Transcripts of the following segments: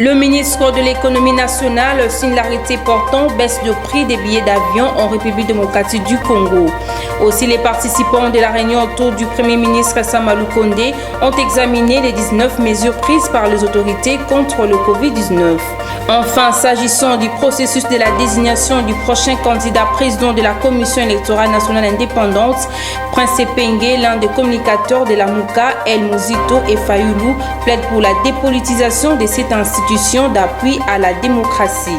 Le ministre de l'économie nationale signe l'arrêté portant baisse de prix des billets d'avion en République démocratique du Congo. Aussi, les participants de la réunion autour du Premier ministre Sama Lukonde ont examiné les 19 mesures prises par les autorités contre le Covid-19. Enfin, s'agissant du processus de la désignation du prochain candidat président de la Commission électorale nationale indépendante, Prince Pengue, l'un des communicateurs de la MOUCA, El Mouzito et Fayoulou, plaide pour la dépolitisation de cette institution d'appui à la démocratie.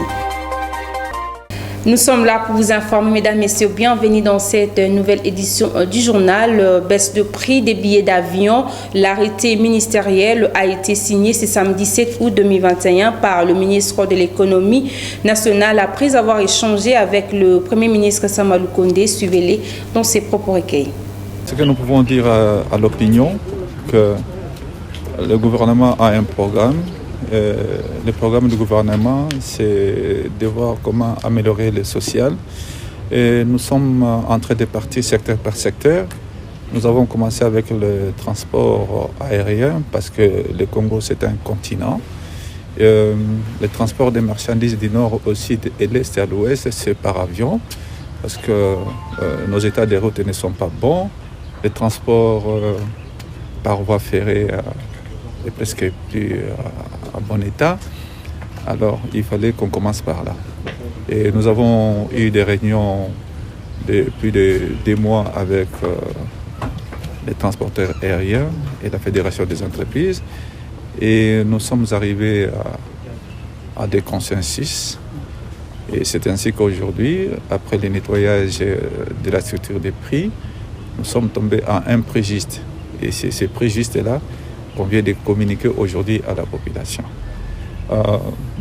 Nous sommes là pour vous informer, mesdames, messieurs, bienvenue dans cette nouvelle édition du journal. Baisse de prix des billets d'avion. L'arrêté ministériel a été signé ce samedi 7 août 2021 par le ministre de l'économie nationale après avoir échangé avec le Premier ministre Sama Lukonde. Suivez-les dans ses propres recueils. Ce que nous pouvons dire à l'opinion, que le gouvernement a un programme. Le programme du gouvernement, c'est de voir comment améliorer le social. Et nous sommes en train de partir secteur par secteur. Nous avons commencé avec le transport aérien parce que le Congo, c'est un continent. Le transport des marchandises du nord au sud et de l'est et à l'ouest, c'est par avion parce que nos états de route ne sont pas bons. Le transport par voie ferrée est presque plus en bon état. Alors, il fallait qu'on commence par là. Et nous avons eu des réunions depuis des mois avec les transporteurs aériens et la Fédération des entreprises. Et nous sommes arrivés à des consensus. Et c'est ainsi qu'aujourd'hui, après le nettoyage de la structure des prix, nous sommes tombés à un prix juste. Et c'est ces prix justes-là qu'on vient de communiquer aujourd'hui à la population.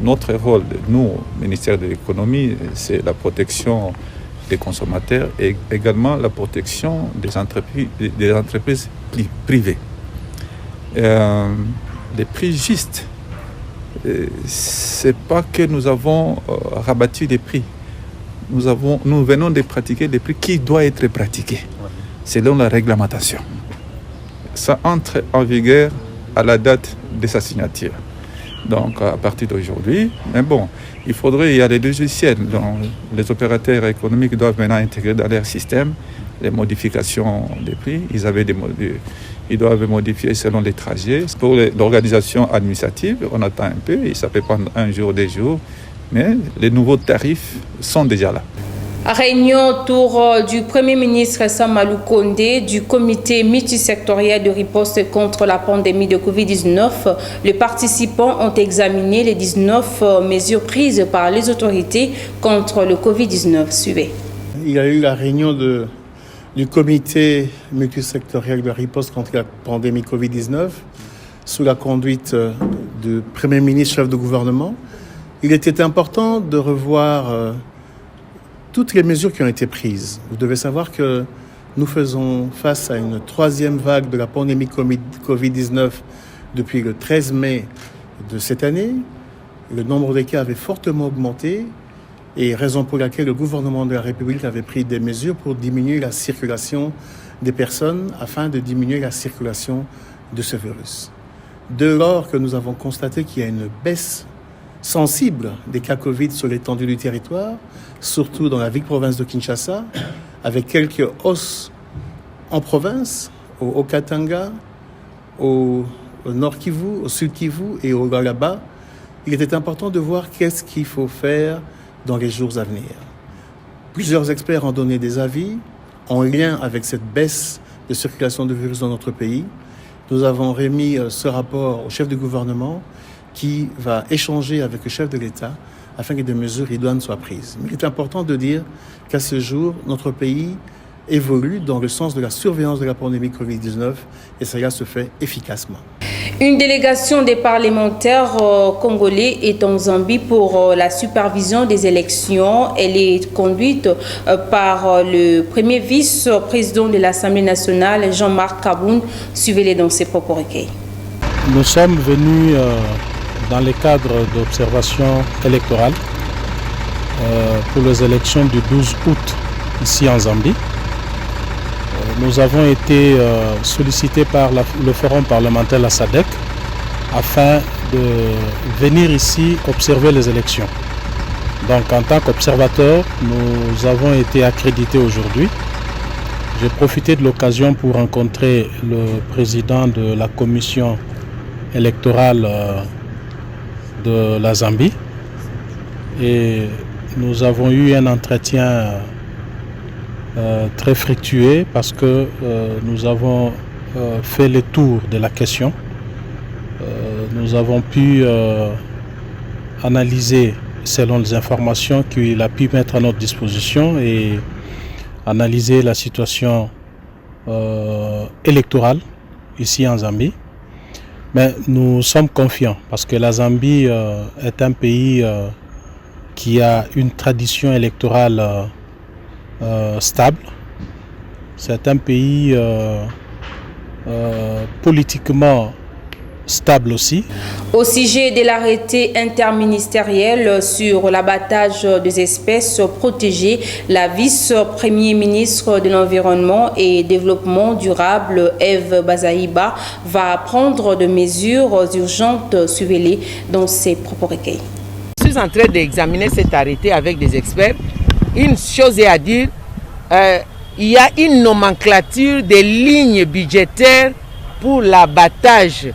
Notre rôle, nous, ministère de l'économie, c'est la protection des consommateurs et également la protection des entreprises privées. Les prix justes, c'est pas que nous avons rabattu des prix. Nous venons de pratiquer des prix qui doivent être pratiqués selon la réglementation. Ça entre en vigueur à la date de sa signature. Donc à partir d'aujourd'hui, mais bon, il y a des logiciels dont les opérateurs économiques doivent maintenant intégrer dans leur système les modifications des prix. Ils doivent modifier selon les trajets. Pour l'organisation administrative, on attend un peu, et ça peut prendre un jour, 2 jours, mais les nouveaux tarifs sont déjà là. Réunion autour du Premier ministre Sama Lukonde du comité multisectoriel de riposte contre la pandémie de Covid-19. Les participants ont examiné les 19 mesures prises par les autorités contre le Covid-19. Suivez. Il y a eu la réunion du comité multisectoriel de riposte contre la pandémie Covid-19 sous la conduite du Premier ministre, chef de gouvernement. Il était important de revoir toutes les mesures qui ont été prises. Vous devez savoir que nous faisons face à une 3e vague de la pandémie Covid-19 depuis le 13 mai de cette année. Le nombre des cas avait fortement augmenté et raison pour laquelle le gouvernement de la République avait pris des mesures pour diminuer la circulation des personnes afin de diminuer la circulation de ce virus. Dès lors que nous avons constaté qu'il y a une baisse sensible des cas Covid sur l'étendue du territoire, surtout dans la ville-province de Kinshasa, avec quelques hausses en province, au Katanga, au Nord Kivu, au Sud Kivu et au Lualaba. Il était important de voir qu'est-ce qu'il faut faire dans les jours à venir. Plusieurs experts ont donné des avis en lien avec cette baisse de circulation de virus dans notre pays. Nous avons remis ce rapport au chef du gouvernement qui va échanger avec le chef de l'État afin que des mesures idoines soient prises. Mais il est important de dire qu'à ce jour, notre pays évolue dans le sens de la surveillance de la pandémie Covid-19 et cela se fait efficacement. Une délégation des parlementaires congolais est en Zambie pour la supervision des élections. Elle est conduite par le premier vice-président de l'Assemblée nationale, Jean-Marc Kaboun. Suivez-les dans ses propres recueils. Nous sommes venus dans le cadre d'observation électorale pour les élections du 12 août ici en Zambie. Nous avons été sollicités par le Forum parlementaire, la SADC, afin de venir ici observer les élections. Donc en tant qu'observateur, nous avons été accrédités aujourd'hui. J'ai profité de l'occasion pour rencontrer le président de la commission électorale de la Zambie et nous avons eu un entretien très fructueux parce que nous avons fait le tour de la question. Nous avons pu analyser selon les informations qu'il a pu mettre à notre disposition et analyser la situation électorale ici en Zambie. Mais nous sommes confiants parce que la Zambie est un pays qui a une tradition électorale stable. C'est un pays politiquement stable aussi. Au sujet de l'arrêté interministériel sur l'abattage des espèces protégées, la vice-premier ministre de l'Environnement et Développement durable, Eve Bazaïba, va prendre des mesures urgentes. Suivez-les dans ses propres recueils. Je suis en train d'examiner cet arrêté avec des experts. Une chose est à dire, il y a une nomenclature des lignes budgétaires pour l'abattage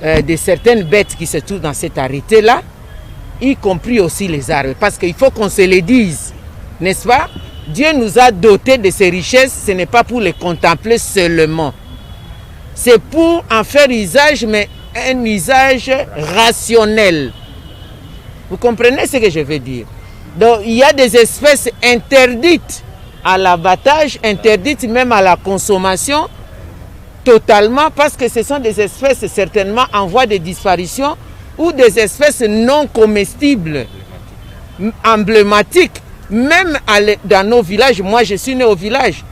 de certaines bêtes qui se trouvent dans cet arrêté-là, y compris aussi les arbres. Parce qu'il faut qu'on se le dise, n'est-ce pas? Dieu nous a dotés de ces richesses, ce n'est pas pour les contempler seulement. C'est pour en faire usage, mais un usage rationnel. Vous comprenez ce que je veux dire? Donc il y a des espèces interdites à l'abattage, interdites même à la consommation, totalement, parce que ce sont des espèces certainement en voie de disparition ou des espèces non comestibles, emblématiques. Même dans nos villages, moi je suis né au village,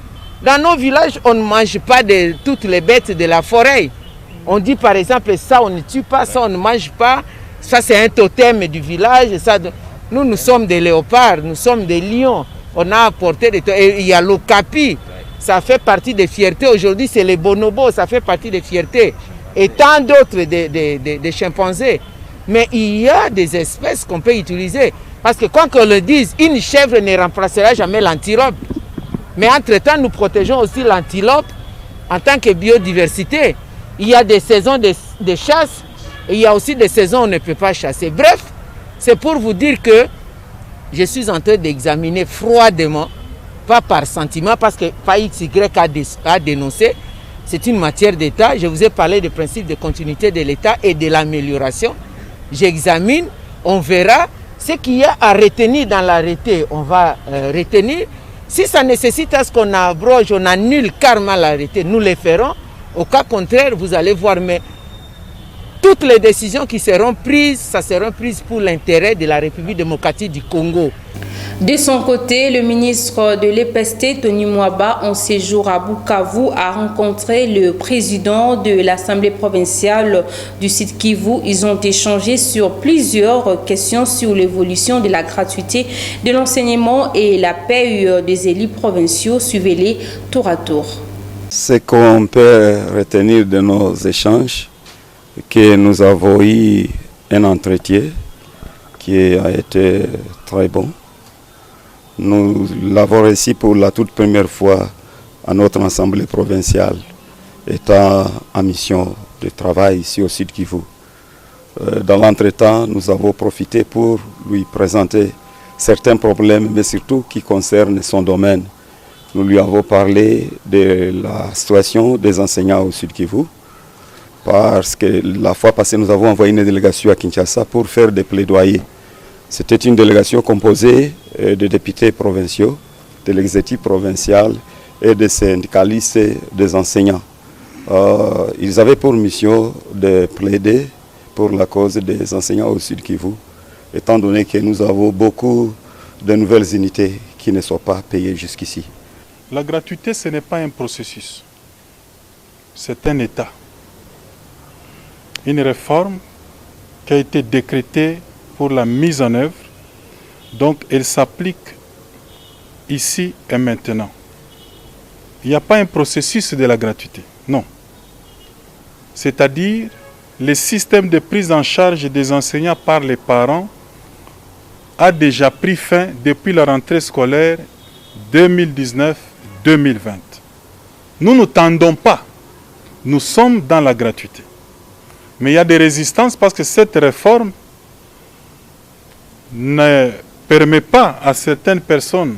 dans nos villages on ne mange pas de toutes les bêtes de la forêt. On dit par exemple ça on ne tue pas, ça on ne mange pas, ça c'est un totem du village. Ça, nous sommes des léopards, nous sommes des lions, on a apporté des... Et il y a l'okapi. Ça fait partie des fiertés. Aujourd'hui, c'est les bonobos, ça fait partie des fiertés. Et tant d'autres des chimpanzés. Mais il y a des espèces qu'on peut utiliser. Parce que quoi qu'on le dise, une chèvre ne remplacera jamais l'antilope. Mais entre-temps, nous protégeons aussi l'antilope en tant que biodiversité. Il y a des saisons de chasse et il y a aussi des saisons où on ne peut pas chasser. Bref, c'est pour vous dire que je suis en train d'examiner froidement, pas par sentiment, parce que pas XY a dénoncé, c'est une matière d'État. Je vous ai parlé du principe de continuité de l'État et de l'amélioration. J'examine, on verra ce qu'il y a à retenir dans l'arrêté. On va retenir. Si ça nécessite à ce qu'on abroge, on annule carrément l'arrêté, nous le ferons. Au cas contraire, vous allez voir, mais toutes les décisions qui seront prises, ça seront prises pour l'intérêt de la République démocratique du Congo. De son côté, le ministre de l'EPST, Tony Mwaba, en séjour à Bukavu, a rencontré le président de l'Assemblée provinciale du Sud Kivu. Ils ont échangé sur plusieurs questions sur l'évolution de la gratuité de l'enseignement et la paie des élus provinciaux. Suivez-les tour à tour. Ce qu'on peut retenir de nos échanges, que nous avons eu un entretien qui a été très bon. Nous l'avons réussi pour la toute première fois à notre assemblée provinciale, étant en mission de travail ici au Sud Kivu. Dans l'entretemps, nous avons profité pour lui présenter certains problèmes, mais surtout qui concernent son domaine. Nous lui avons parlé de la situation des enseignants au Sud Kivu, parce que la fois passée, nous avons envoyé une délégation à Kinshasa pour faire des plaidoyers. C'était une délégation composée de députés provinciaux, de l'exécutif provincial et des syndicalistes des enseignants. Ils avaient pour mission de plaider pour la cause des enseignants au Sud Kivu, étant donné que nous avons beaucoup de nouvelles unités qui ne sont pas payées jusqu'ici. La gratuité, ce n'est pas un processus, c'est un état. Une réforme qui a été décrétée pour la mise en œuvre, donc elle s'applique ici et maintenant. Il n'y a pas un processus de la gratuité, non. C'est-à-dire, le système de prise en charge des enseignants par les parents a déjà pris fin depuis la rentrée scolaire 2019-2020. Nous ne tendons pas, nous sommes dans la gratuité. Mais il y a des résistances parce que cette réforme ne permet pas à certaines personnes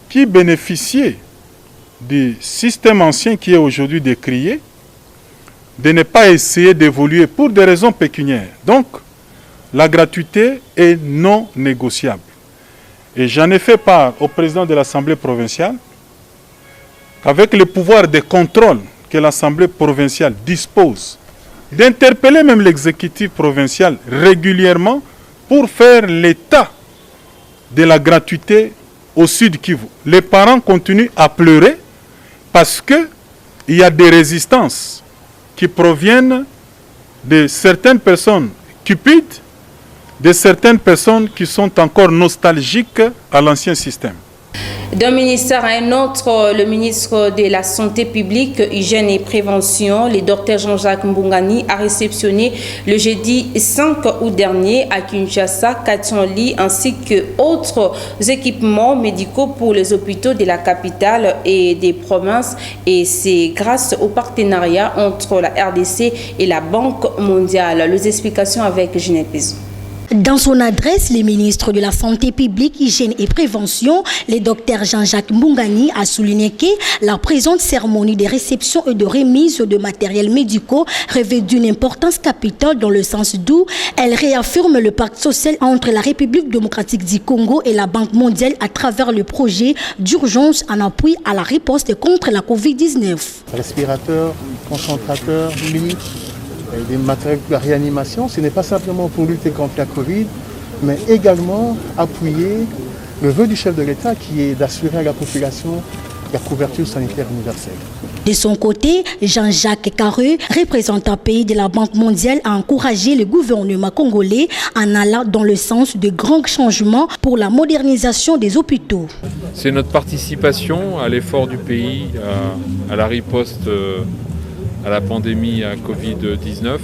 qui bénéficiaient du système ancien qui est aujourd'hui décrié de ne pas essayer d'évoluer pour des raisons pécuniaires. Donc, la gratuité est non négociable. Et j'en ai fait part au président de l'Assemblée provinciale qu'avec le pouvoir de contrôle que l'Assemblée provinciale dispose, d'interpeller même l'exécutif provincial régulièrement pour faire l'état de la gratuité au Sud Kivu. Les parents continuent à pleurer parce qu'il y a des résistances qui proviennent de certaines personnes cupides, de certaines personnes qui sont encore nostalgiques à l'ancien système. D'un ministère à un autre, le ministre de la Santé publique, Hygiène et Prévention, le Dr Jean-Jacques Mbungani, a réceptionné le jeudi 5 août dernier à Kinshasa 400 lits ainsi que autres équipements médicaux pour les hôpitaux de la capitale et des provinces. Et c'est grâce au partenariat entre la RDC et la Banque mondiale. Les explications avec Ginette Pézou. Dans son adresse, le ministre de la Santé publique, Hygiène et Prévention, le docteur Jean-Jacques Mbungani, a souligné que la présente cérémonie de réception et de remise de matériel médicaux revêt d'une importance capitale dans le sens d'où elle réaffirme le pacte social entre la République démocratique du Congo et la Banque mondiale à travers le projet d'urgence en appui à la riposte contre la Covid-19. Respirateurs, concentrateurs, lits, des matériels de réanimation, ce n'est pas simplement pour lutter contre la Covid, mais également appuyer le vœu du chef de l'État qui est d'assurer à la population la couverture sanitaire universelle. De son côté, Jean-Jacques Carreux, représentant pays de la Banque mondiale, a encouragé le gouvernement congolais en allant dans le sens de grands changements pour la modernisation des hôpitaux. C'est notre participation à l'effort du pays, à la riposte à la pandémie à Covid-19.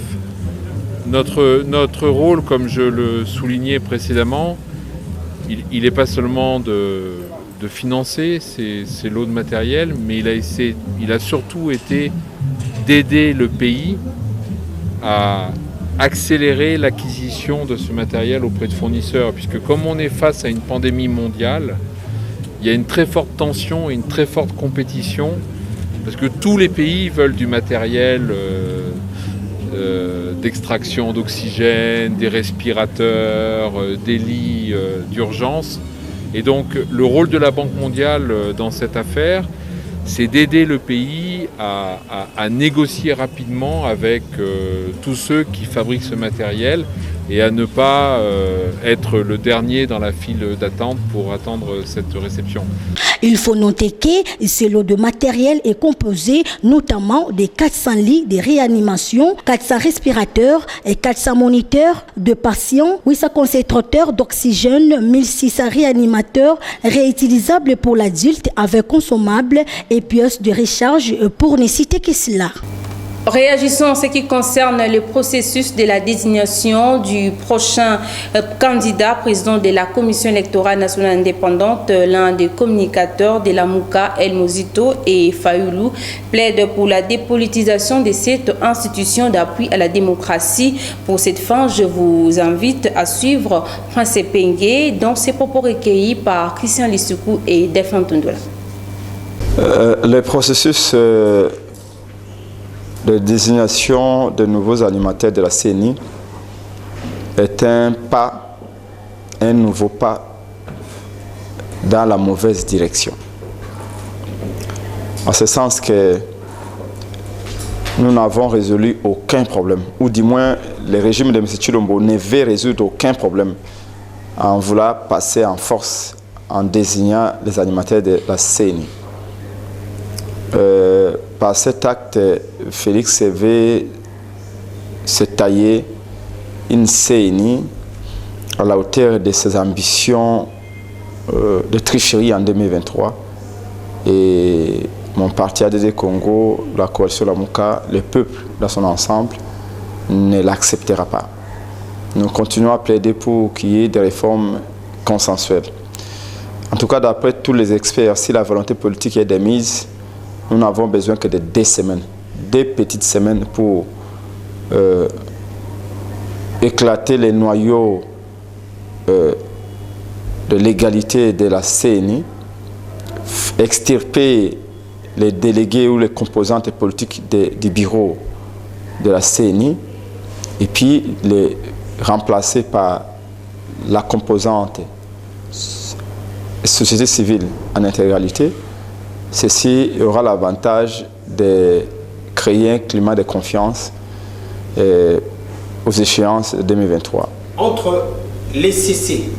Notre rôle, comme je le soulignais précédemment, il n'est pas seulement de financer ces lots de matériel, mais il a surtout été d'aider le pays à accélérer l'acquisition de ce matériel auprès de fournisseurs, puisque comme on est face à une pandémie mondiale, il y a une très forte tension et une très forte compétition, parce que tous les pays veulent du matériel d'extraction d'oxygène, des respirateurs, des lits d'urgence. Et donc le rôle de la Banque mondiale dans cette affaire, c'est d'aider le pays à négocier rapidement avec tous ceux qui fabriquent ce matériel et à ne pas être le dernier dans la file d'attente pour attendre cette réception. Il faut noter que ce lot de matériel est composé notamment de 400 lits de réanimation, 400 respirateurs et 400 moniteurs de patients, 800 concentrateurs d'oxygène, 1600 réanimateurs réutilisables pour l'adulte avec consommables et pièces de recharge pour ne citer que cela. Réagissons en ce qui concerne le processus de la désignation du prochain candidat président de la Commission électorale nationale indépendante. L'un des communicateurs de la MOUCA, El Mozito et Fayoulou, plaide pour la dépolitisation de cette institution d'appui à la démocratie. Pour cette fin, je vous invite à suivre Prince Pengue dans ses propos recueillis par Christian Lissoukou et Defan Tundola. Le processus de désignation de nouveaux animateurs de la CENI est un nouveau pas dans la mauvaise direction. En ce sens que nous n'avons résolu aucun problème, ou du moins le régime de M. Chilombo ne veut résoudre aucun problème en voulant passer en force en désignant les animateurs de la CENI. Par cet acte, Félix veut se tailler une CENI à la hauteur de ses ambitions de tricherie en 2023. Et mon parti ADD Congo, la coalition La Mouka, le peuple dans son ensemble, ne l'acceptera pas. Nous continuons à plaider pour qu'il y ait des réformes consensuelles. En tout cas, d'après tous les experts, si la volonté politique est démise, nous n'avons besoin que de 2 semaines, 2 petites semaines pour éclater les noyaux de l'égalité de la CENI, extirper les délégués ou les composantes politiques du bureau de la CENI et puis les remplacer par la composante société civile en intégralité. Ceci aura l'avantage de créer un climat de confiance aux échéances 2023. Entre les CC,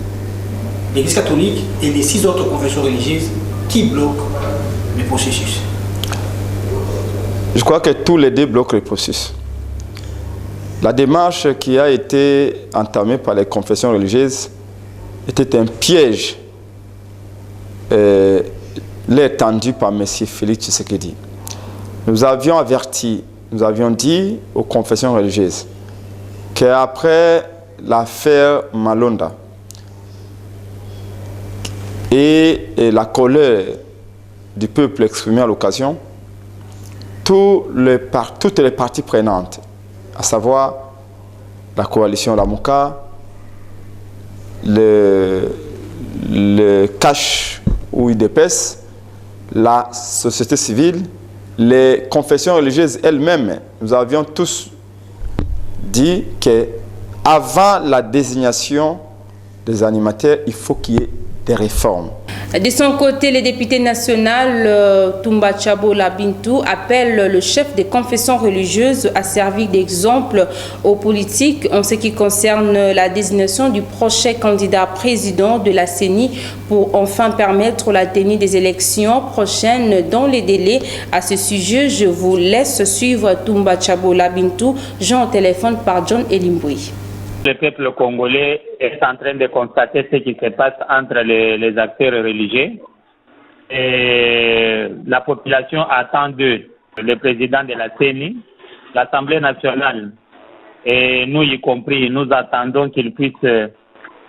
l'Église catholique et les 6 autres confessions religieuses, qui bloquent le processus? Je crois que tous les 2 bloquent le processus. La démarche qui a été entamée par les confessions religieuses était un piège tendu par M. Félix Tshisekedi. Nous avions averti, nous avions dit aux confessions religieuses qu'après l'affaire Malonda et la colère du peuple exprimée à l'occasion, toutes les parties prenantes, à savoir la coalition Lamuka, le CACH ou UDPS, la société civile, les confessions religieuses elles-mêmes, nous avions tous dit qu'avant la désignation des animateurs, il faut qu'il y ait des réformes. De son côté, le député national Toumba Tchabola Bintou appelle le chef des confessions religieuses à servir d'exemple aux politiques en ce qui concerne la désignation du prochain candidat président de la CENI pour enfin permettre la tenue des élections prochaines dans les délais. À ce sujet, je vous laisse suivre Toumba Tchabola Bintou, Jean au téléphone par John Elimboui. Le peuple congolais est en train de constater ce qui se passe entre les acteurs religieux. Et la population attend d'eux le président de la CENI, l'Assemblée nationale, et nous y compris, nous attendons qu'ils puissent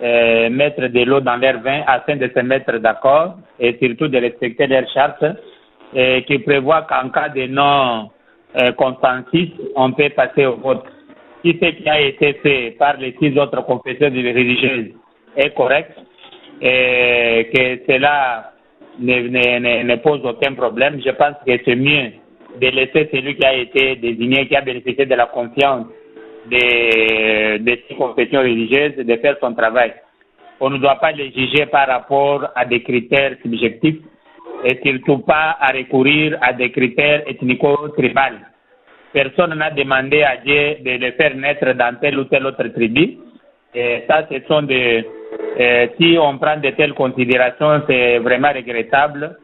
mettre de l'eau dans leur vin afin de se mettre d'accord et surtout de respecter leur charte qui prévoit qu'en cas de non-consensus, on peut passer au vote. Si ce qui a été fait par les 6 autres confessions religieuses est correct et que cela ne pose aucun problème, je pense que c'est mieux de laisser celui qui a été désigné, qui a bénéficié de la confiance des 6 confessions religieuses, de faire son travail. On ne doit pas les juger par rapport à des critères subjectifs et surtout pas à recourir à des critères ethnico-tribaux. Personne n'a demandé à Dieu de le faire naître dans telle ou telle autre tribu. Et ça, ce sont si on prend de telles considérations, c'est vraiment regrettable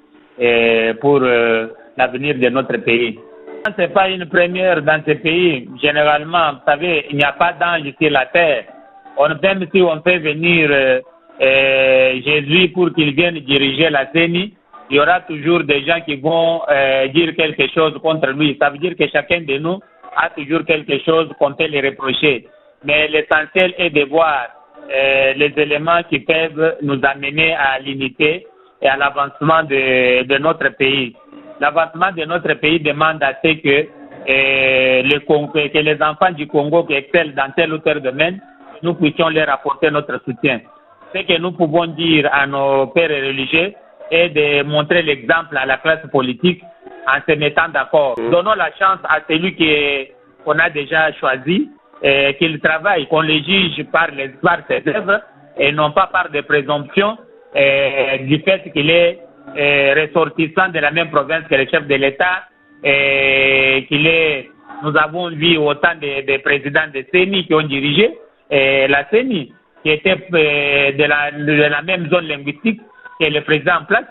pour l'avenir de notre pays. Ce n'est pas une première dans ce pays. Généralement, vous savez, il n'y a pas d'ange sur la terre. Même si on fait venir Jésus pour qu'il vienne diriger la CENI, il y aura toujours des gens qui vont dire quelque chose contre lui. Ça veut dire que chacun de nous a toujours quelque chose qu'on peut lui reprocher. Mais l'essentiel est de voir les éléments qui peuvent nous amener à l'unité et à l'avancement de notre pays. L'avancement de notre pays demande à ce que les enfants du Congo qui excellent dans tel ou tel domaine, nous puissions leur apporter notre soutien. Ce que nous pouvons dire à nos pères religieux, et de montrer l'exemple à la classe politique en se mettant d'accord. Donnons la chance à celui qu'on a déjà choisi, qu'il travaille, qu'on les juge par ses œuvres et non pas par des présomptions du fait qu'il est ressortissant de la même province que le chef de l'État et nous avons vu autant de présidents de CENI qui ont dirigé la CENI, qui était de la même zone linguistique que le président en place.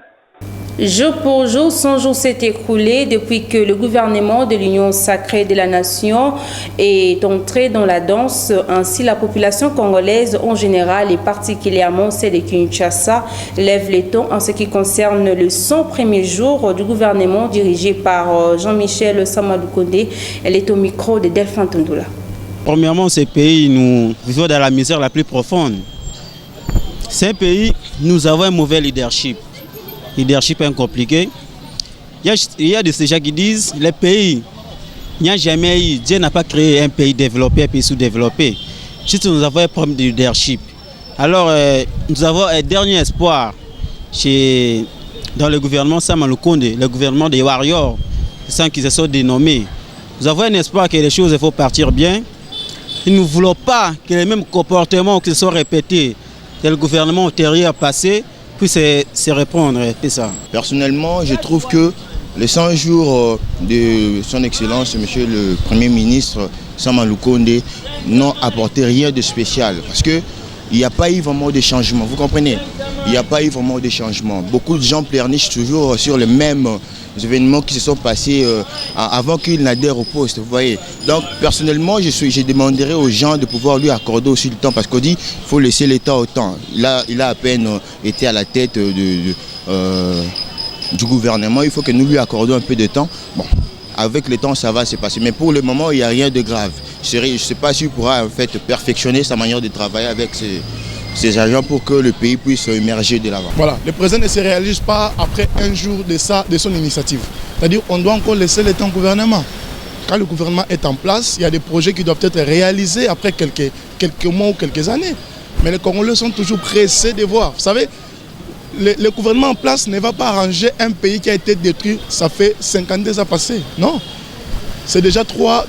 Jour pour jour, 100 jours s'est écoulé depuis que le gouvernement de l'Union sacrée de la nation est entré dans la danse. Ainsi, la population congolaise en général et particulièrement celle de Kinshasa lève les tons en ce qui concerne le 100 premiers jours du gouvernement dirigé par Jean-Michel Samalukonde. Elle est au micro de Delphin Tondula. Premièrement, ce pays, nous vivons dans la misère la plus profonde. C'est un pays, nous avons un mauvais leadership. Leadership est compliqué. Il y a de ces gens qui disent, les pays, il n'y a jamais eu, Dieu n'a pas créé un pays développé, un pays sous-développé. Juste nous avons un problème de leadership. Alors, nous avons un dernier espoir dans le gouvernement Sama Lukonde, le gouvernement des warriors, sans qu'ils se soient dénommés. Nous avons un espoir que les choses vont partir bien. Nous ne voulons pas que les mêmes comportements qui se sont répétés que le gouvernement antérieur passé puissent se répondre. Ça. Personnellement, je trouve que les 100 jours de son Excellence, Monsieur le Premier ministre Sama Lukonde, n'ont apporté rien de spécial. Parce qu'il n'y a pas eu vraiment de changement. Vous comprenez? Il n'y a pas eu vraiment de changement. Beaucoup de gens pleurnichent toujours sur les mêmes événements qui se sont passés avant qu'il n'adhère au poste. Vous voyez. Donc personnellement, je demanderais aux gens de pouvoir lui accorder aussi le temps. Parce qu'on dit qu'il faut laisser l'État au temps. Il a à peine été à la tête du gouvernement. Il faut que nous lui accordions un peu de temps. Bon, avec le temps, ça va se passer. Mais pour le moment, il n'y a rien de grave. Je ne sais pas s'il pourra en fait perfectionner sa manière de travailler avec ces agents pour que le pays puisse émerger de l'avant. Voilà, le président ne se réalise pas après un jour de son initiative. C'est-à-dire qu'on doit encore laisser le temps au gouvernement. Quand le gouvernement est en place, il y a des projets qui doivent être réalisés après quelques mois ou quelques années. Mais les Congolais sont toujours pressés de voir. Vous savez, le gouvernement en place ne va pas arranger un pays qui a été détruit, ça fait 52 ans passés. Non. C'est déjà 3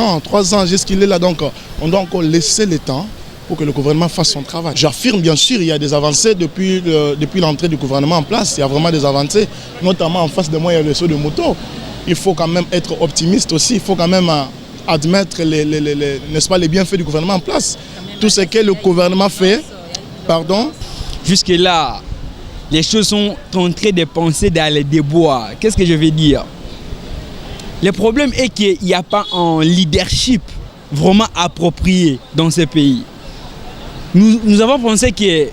ans jusqu'il est là. Donc on doit encore laisser le temps pour que le gouvernement fasse son travail. J'affirme bien sûr, il y a des avancées depuis l'entrée du gouvernement en place. Il y a vraiment des avancées, notamment en face de moi, il y a le saut de moto. Il faut quand même être optimiste aussi, il faut quand même admettre n'est-ce pas, les bienfaits du gouvernement en place. Tout ce que le gouvernement fait, jusque-là, les choses sont en train de penser dans les déboires. Qu'est-ce que je veux dire? Le problème est qu'il n'y a pas un leadership vraiment approprié dans ce pays. Nous avons pensé que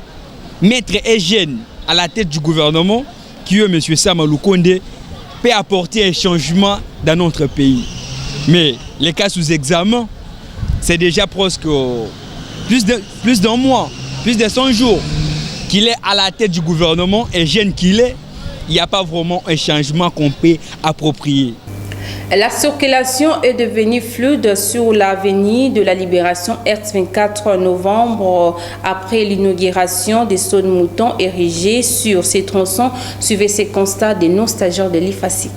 Maître Eugène à la tête du gouvernement, qui est M. Sama Lukonde, peut apporter un changement dans notre pays. Mais les cas sous examen, c'est déjà presque plus d'un mois, plus de 100 jours qu'il est à la tête du gouvernement, et jeune qu'il est, il n'y a pas vraiment un changement qu'on peut approprier. La circulation est devenue fluide sur l'avenue de la Libération R24 novembre après l'inauguration des sauts de moutons érigés sur ces tronçons. Suivez ces constats des non-stagiaires de l'IFASIC.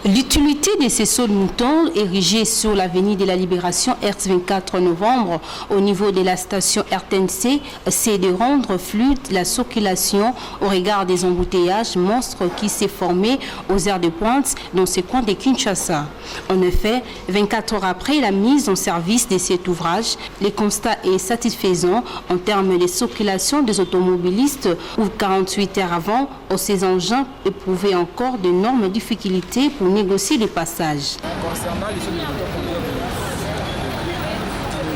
L'utilité de ces sauts de moutons érigés sur l'avenue de la Libération R24 novembre au niveau de la station RTNC, c'est de rendre fluide la circulation au regard des embouteillages monstres qui s'est formé aux heures de pointe dans ce coin de Kinshasa. En effet, 24 heures après la mise en service de cet ouvrage, le constat est satisfaisant en termes de circulation des automobilistes où 48 heures avant, ces engins éprouvaient encore d'énormes difficultés pour négocier les passages. Concernant les sauts de moutons,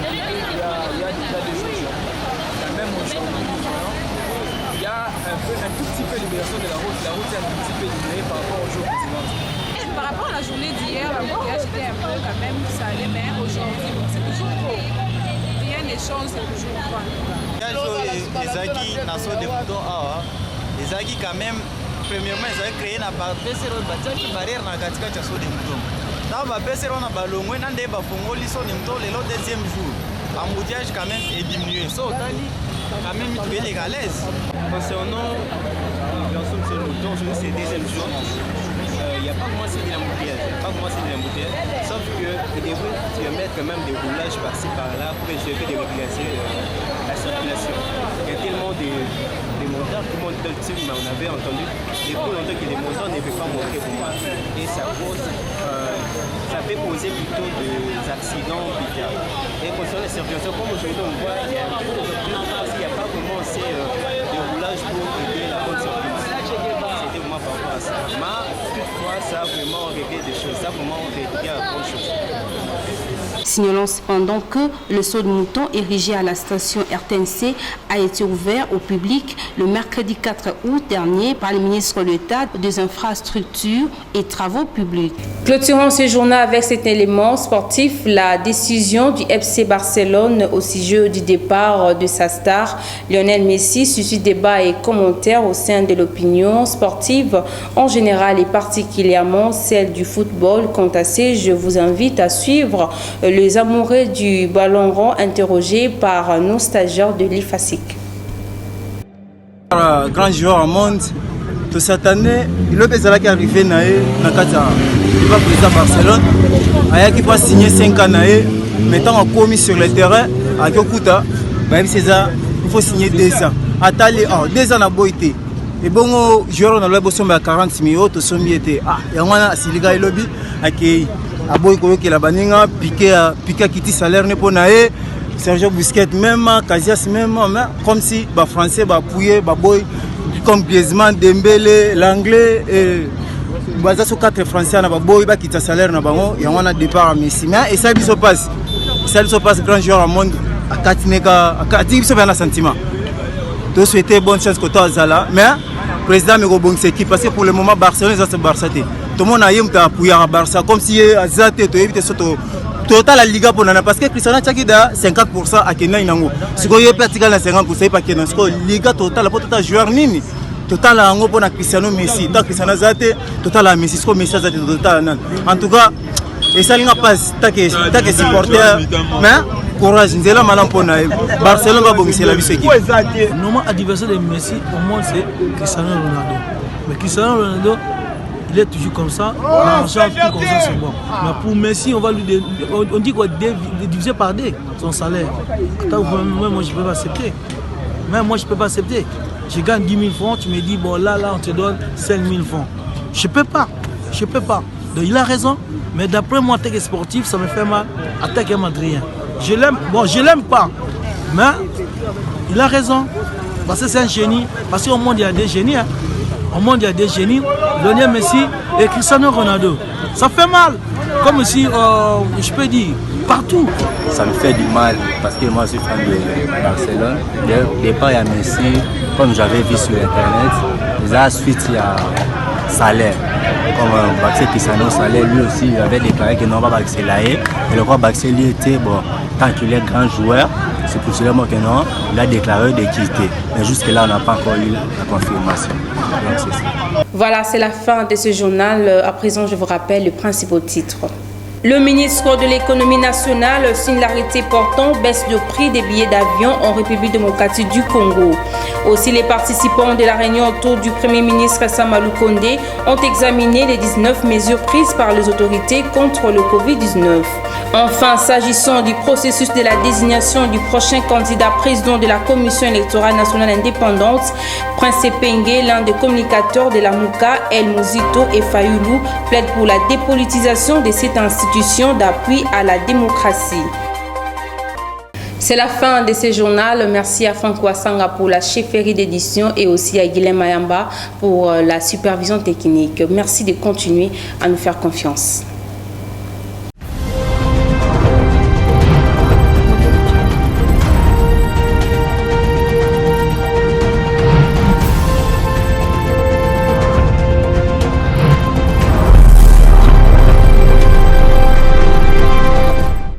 il y a déjà des choses. Même aujourd'hui, il y a un tout petit peu de libération de la route. La route est un petit peu libérée par rapport au jour précédent. Par rapport à la journée d'hier, le voyage était un peu quand même, ça allait, mais aujourd'hui, c'est toujours trop. Rien ne change, c'est toujours quoi. Les acquis, dans sauts de moutons, les acquis quand même. Premièrement, ils avaient créé une barrière dans la saut de moutons. Dans la barrière, on a ballonné, on a des bafongoli sur les moutons, le deuxième jour. L'embouteillage quand même est diminué. Ça, quand même, il est à l'aise. Concernant l'ensemble de ces moutons, c'est le deuxième jour. Il n'y a pas commencé de l'embouteillage. Sauf que tu devrais mettre quand même des roulages par-ci par-là pour essayer de réguler la circulation. Il y a tellement de montants, tout le monde on avait entendu depuis longtemps que les montants ne peuvent pas monter pour moi. Et ça peut poser plutôt des accidents plus tard. Et concernant la circulation, comme aujourd'hui on voit, il y a un peu il n'y a pas vraiment assez de roulage pour aider la bonne circulation. C'était vraiment par rapport à ça. Mais toutefois, ça a vraiment réglé des choses, ça a vraiment réglé la bonne chose. Signalons cependant que le saut de mouton érigé à la station RTNC a été ouvert au public le mercredi 4 août dernier par le ministre de l'État des Infrastructures et Travaux publics. Clôturons ce journal avec cet élément sportif, la décision du FC Barcelone au sujet du départ de sa star Lionel Messi suscite débat et commentaires au sein de l'opinion sportive en général et particulièrement celle du football. Quant à ça, je vous invite à suivre les amoureux du ballon rond interrogés par nos stagiaires de l'IFASIC. Grand joueur au monde, toute cette année, il est arrivé dans le président Barcelone. Il va signer 5 ans, mettant en commis sur le terrain à Kyokuta. Il faut signer 2 ans. Attali, 2 ans à Boïté. Et bon, joueur dans le bosom à 40 millions, tout son était. Il y a un Siliga et lobby qui a Boïko qui la baninga, piqué qui salaire n'est pas naé. Sergio Busquets même, Casillas même, comme si les Français, les Pouye, les Boy, comme Griezmann, Dembélé, l'Anglais, et les 4 Français, les Boy, qui ont salaire, il y a un départ à Messi. Et ça, se passe. Ça se passe, grand joueur au monde, à Katineka, à Katineka, un sentiment. Je souhaite bonne chance que tu as là. Mais le président me bon équipe parce que pour le moment, Barcelone, c'est Barça. Tout le monde a appuyé à Barça, comme si Zate, tu évites total la Liga pour nana parce que Cristiano Tchakida 50% à Kenya inango. Si vous avez perdu 50% pas Kenya, parce que Liga total pour total joueur nini. Total à Ango pour Cristiano Messi, tant Cristiano Zate, total à Messi, ce que Messi Zate total nan. En tout cas, et ça n'a pas tant que supporter, mais courage, nous là maintenant pour naïf. Barcelone va bondir la vie équipe. Normalement adversaire de Messi au moins c'est Cristiano Ronaldo. Mais Cristiano Ronaldo il est toujours comme ça, l'argent tout comme ça c'est bon. Mais pour Messi, on dit qu'on va diviser par 2 son salaire. Moi je ne peux pas accepter. Même moi je ne peux pas accepter. Je gagne 10 000 francs, tu me dis bon là on te donne 5 000 francs. Je ne peux pas. Donc il a raison, mais d'après moi en tant que sportif, ça me fait mal en tant qu'un Madrilène. Je l'aime pas, mais il a raison. Parce que c'est un génie, parce qu'au monde il y a des génies. Au monde, il y a des génies, Lionel Messi et Cristiano Ronaldo. Ça fait mal, comme si, je peux dire, partout. Ça me fait du mal, parce que moi, je suis fan de Barcelone. Au départ, il y a Messi, comme j'avais vu sur Internet. Et ensuite, il y a Salaire. Comme Baxé Cristiano Salaire, lui aussi, il avait déclaré que non, pas Baxé Laé. Et le roi Baxé, lui, était, bon, tant qu'il est grand joueur, c'est pour cela que non, il a déclaré de quitter. Mais jusque-là, on n'a pas encore eu la confirmation. Donc, c'est ça. Voilà, c'est la fin de ce journal. À présent, je vous rappelle le principal titre. Le ministre de l'économie nationale signe l'arrêté portant baisse de prix des billets d'avion en République démocratique du Congo. Aussi, les participants de la réunion autour du Premier ministre Sama Lukonde ont examiné les 19 mesures prises par les autorités contre le Covid-19. Enfin, s'agissant du processus de la désignation du prochain candidat président de la Commission électorale nationale indépendante, Prince Pengue, l'un des communicateurs de la MOUCA, El Mouzito et Fayoulou, plaide pour la dépolitisation de cette institution d'appui à la démocratie. C'est la fin de ce journal. Merci à Franco Asanga pour la chefferie d'édition et aussi à Guilhem Mayamba pour la supervision technique. Merci de continuer à nous faire confiance.